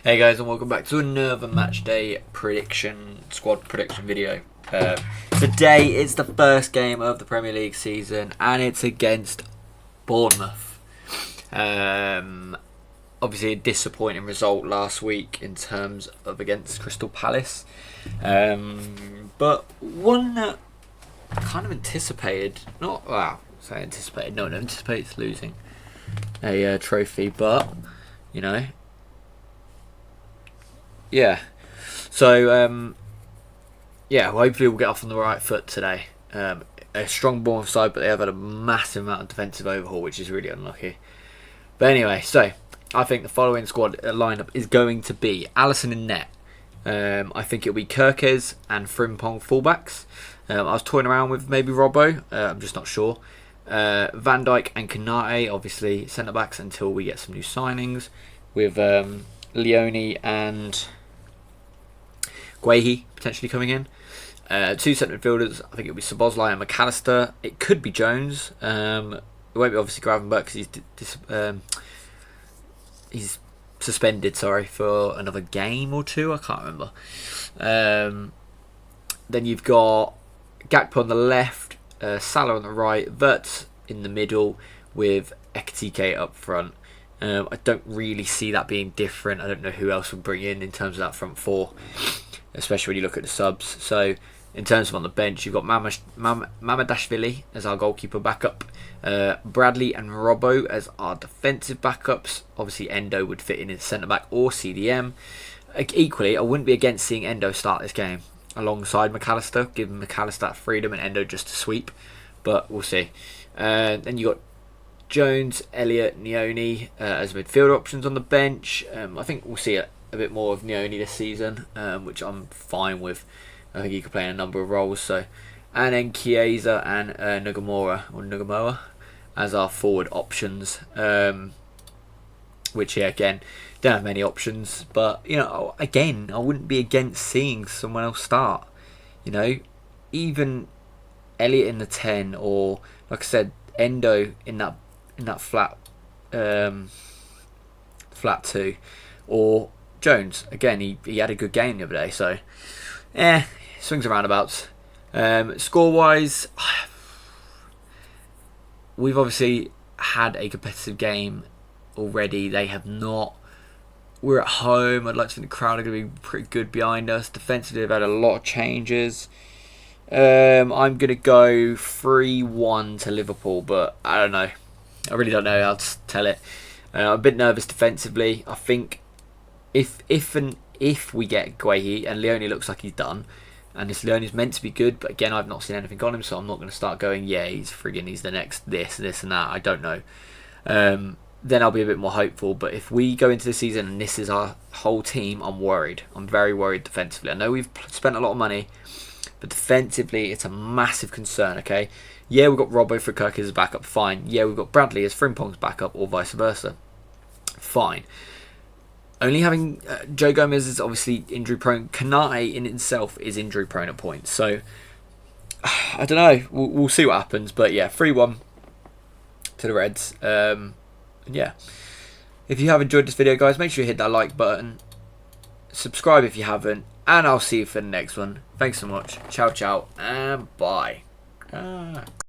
Hey guys, and welcome back to another match day squad prediction video. Today is the first game of the Premier League season, and it's against Bournemouth. Obviously a disappointing result last week in terms of against Crystal Palace, but one that I kind of anticipated. No one anticipates losing a trophy, but you know. Yeah. So, hopefully we'll get off on the right foot today. A strong Bournemouth side, but they have had a massive amount of defensive overhaul, which is really unlucky. But anyway, so I think the following squad lineup is going to be Alisson in net. I think it'll be Kirkes and Frimpong fullbacks. I was toying around with maybe Robbo. I'm just not sure. Van Dijk and Konate, obviously centre backs until we get some new signings with Leone and Guehi potentially coming in. Two centre midfielders, I think it'll be Szoboszlai and McAllister. It could be Jones. It won't be obviously Gravenberch because he's suspended, for another game or two. I can't remember. Then you've got Gakpo on the left, Salah on the right, Wirtz in the middle with Ekitike up front. I don't really see that being different. I don't know who else would bring in terms of that front four, especially when you look at the subs. So in terms of on the bench, you've got Mamadashvili as our goalkeeper backup, Bradley and Robbo as our defensive backups. Obviously Endo would fit in as centre-back or CDM. Equally, I wouldn't be against seeing Endo start this game alongside McAllister, giving McAllister that freedom and Endo just to sweep, but we'll see. Then you got Jones, Elliott, Leone as midfield options on the bench. I think we'll see a bit more of Leone this season, which I'm fine with. I think he could play in a number of roles. So, and then Chiesa and Nugamoa as our forward options. Which again, don't have many options, but again, I wouldn't be against seeing someone else start. Even Elliott in the 10, or like I said, Endo in that flat 2, or Jones again. He had a good game the other day, so swings and roundabouts. Score wise, we've obviously had a competitive game already. They have not. We're at home. I'd like to think the crowd are going to be pretty good behind us. Defensively, they've had a lot of changes. I'm going to go 3-1 to Liverpool, but I don't know. I really don't know how to tell it. I'm a bit nervous defensively. I think if we get Guehi, and Leone looks like he's done, and this Leone's meant to be good, but again, I've not seen anything on him, so I'm not going to start going, he's the next this and that. I don't know. Then I'll be a bit more hopeful. But if we go into the season and this is our whole team, I'm worried. I'm very worried defensively. I know we've spent a lot of money, but defensively, it's a massive concern, okay? Yeah, we've got Robbo for Kirk as backup, fine. Yeah, we've got Bradley as Frimpong's backup, or vice versa, fine. Only having Joe Gomez is obviously injury prone. Konate in itself is injury prone at points. So, I don't know. We'll see what happens. But yeah, 3-1 to the Reds. Yeah. If you have enjoyed this video, guys, make sure you hit that like button. Subscribe if you haven't. And I'll see you for the next one. Thanks so much. Ciao, ciao, and bye.